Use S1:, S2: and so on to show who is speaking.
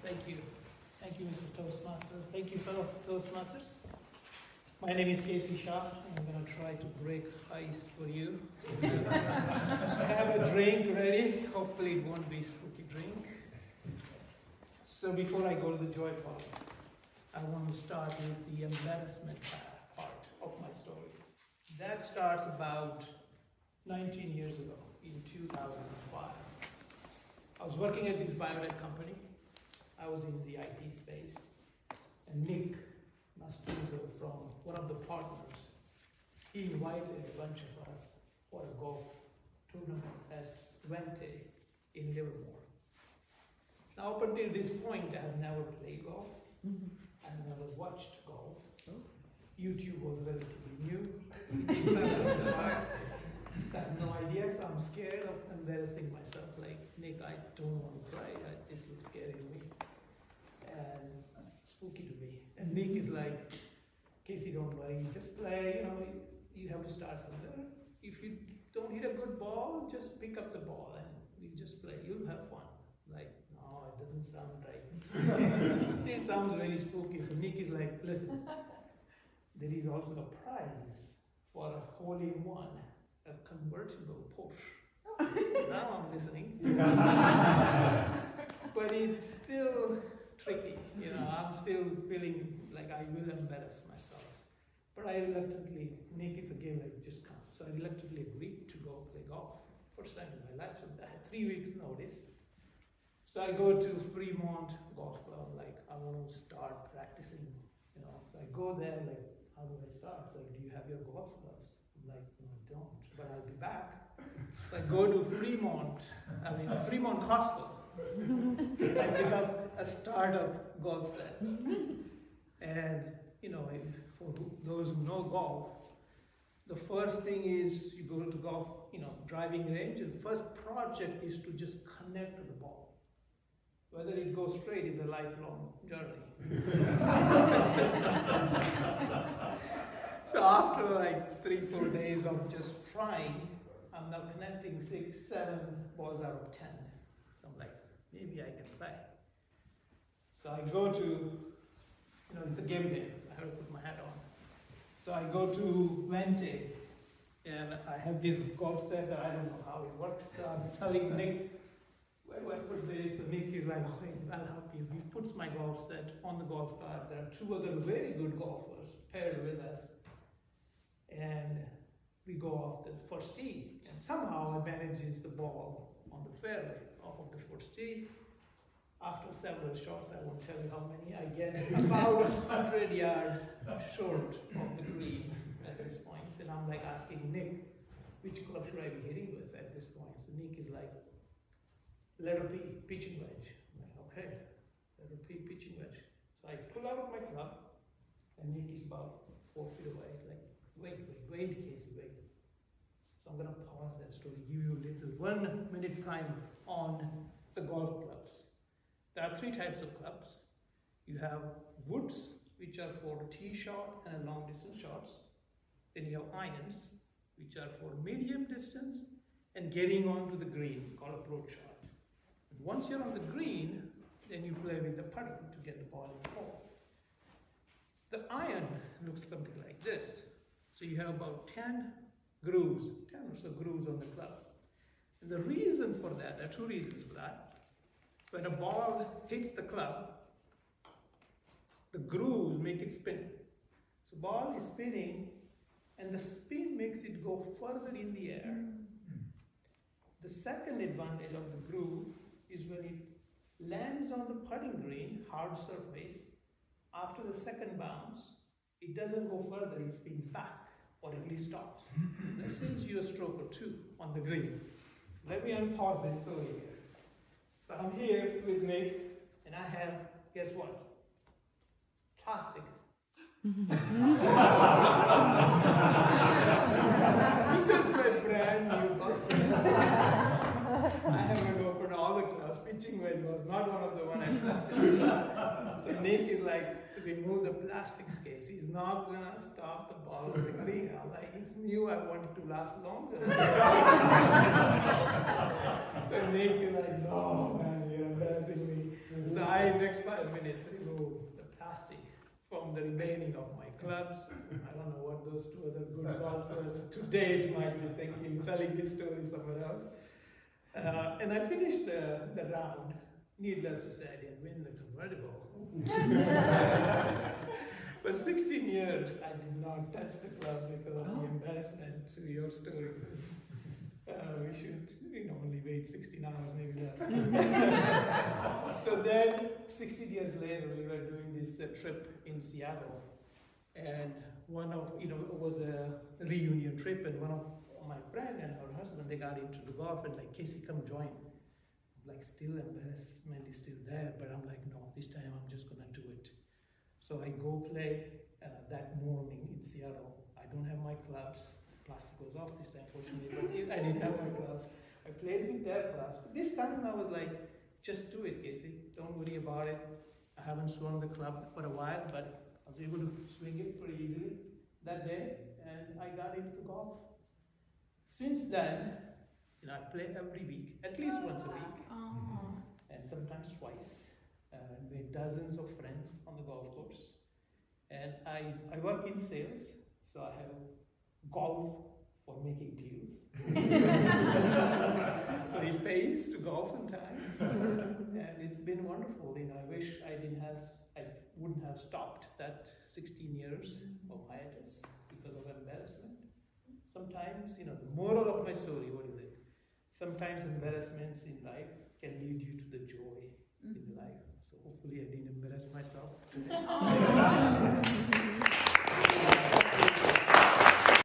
S1: Thank you. Thank you, Mr. Toastmaster. Thank you, fellow Toastmasters. My name is Kasey Shah, and I'm going to try to break ice for you. I have a drink ready. Hopefully it won't be a spooky drink. So before I go to the joy part, I want to start with the embarrassment part of my story. That starts about 19 years ago, in 2005. I was working at this biotech company. I was in the IT space, and Nick Mastuzo from one of the partners, he invited a bunch of us for a golf tournament at Vente in Livermore. Now, up until this point, I have never played golf. I have never watched golf. YouTube was relatively new. I have no idea, so I'm scared of embarrassing myself. Like, Nick, I don't want to try. This looks scary to me and spooky to me. And Nick is like, Kasey, don't worry, just play. You have to start somewhere. If you don't hit a good ball, just pick up the ball and you just play. You'll have fun. Like, no, it doesn't sound right. It still sounds very spooky. So Nick is like, listen, there is also a prize for a hole-in-one, a convertible Porsche. Now I'm listening. But it's still tricky. I'm still feeling like I will embarrass myself. But I reluctantly, Nick is again like, just come. So I reluctantly agreed to go play golf. First time in my life. So I had 3 weeks notice. So I go to Fremont Golf Club, like I want to start practicing, So I go there, like, how do I start? Like, do you have your golf clubs? I'm like, no, I don't, but I'll be back. So I go to Fremont Hospital. I pick up a startup golf set. And, for those who know golf, the first thing is you go to golf, driving range, and the first project is to just connect to the ball. Whether it goes straight is a lifelong journey. So after like 3-4 days of just trying, I'm now connecting 6-7 balls out of 10. So I'm like, maybe I can play. So I go to, it's a game day, so I have to put my hat on. So I go to Vente, and I have this golf set that I don't know how it works. So I'm telling Nick, where do I put this? And Nick is like, okay, I'll help you. He puts my golf set on the golf cart. There are 2 other very good golfers paired with us. And we go off the first tee. And somehow I manages the ball on the fairway off of the first tee. After several shots, I won't tell you how many, I get about 100 yards short of the green at this point. And I'm like asking Nick, which club should I be hitting with at this point? So Nick is like, letter P, pitching wedge. I'm like, okay, letter P, pitching wedge. So I pull out my club, and Nick is about 4 feet away. He's like, wait, Kasey, wait. So I'm gonna pause that story, give you a little 1 minute time on the golf clubs. There are 3 types of clubs. You have woods, which are for tee shot and long distance shots. Then you have irons, which are for medium distance and getting onto the green, called approach shot. Once you're on the green, then you play with the putter to get the ball in the hole. The iron looks something like this. So you have about 10 grooves, 10 or so grooves on the club. And the reason for that, there are 2 reasons for that. When a ball hits the club, the grooves make it spin. So ball is spinning, and the spin makes it go further in the air. The second advantage of the groove is when it lands on the putting green, hard surface, after the second bounce, it doesn't go further, it spins back, or at least stops. That saves you a stroke or 2 on the green. Let me unpause this story here. So I'm here with Nick, and I have, guess what? Plastic. Because my brand new box. I haven't opened all the clubs. Pitching wedge was not one of the one I practiced. So Nick is like, remove the plastics case. He's not gonna stop the ball with the green. I'm like, it's new. I want it to last longer. So Nick is like, no, man, you're embarrassing me. So I next clubs. I don't know what those two other good golfers to date might be thinking, telling this story somewhere else. And I finished the round. Needless to say, I didn't win the convertible. But 16 years, I did not touch the club because of the embarrassment to your story. We should, only wait 16 hours, maybe less. So then, 16 years later, we were doing this trip in Seattle, and it was a reunion trip, and one of my friend and her husband, they got into the golf, and like, Kasey, come join. Like, still embarrassment is still there, but I'm like, no, this time I'm just gonna do it. So I go play that morning in Seattle. I don't have my clubs. Plastic was off this time, fortunately, but I didn't have my clubs. I played with their clubs. This time I was like, just do it, Kasey. Don't worry about it. I haven't swung the club for a while, but I was able to swing it pretty easily that day, and I got into golf. Since then, I play every week, at least once a week, and sometimes twice. Made dozens of friends on the golf course. And I work in sales, so I have golf for making deals. So it pays to golf sometimes. And it's been wonderful. I wish I wouldn't have stopped that 16 years of hiatus because of embarrassment. Sometimes, the moral of my story, what is it? Sometimes embarrassments in life can lead you to the joy in life. So hopefully I didn't embarrass myself today.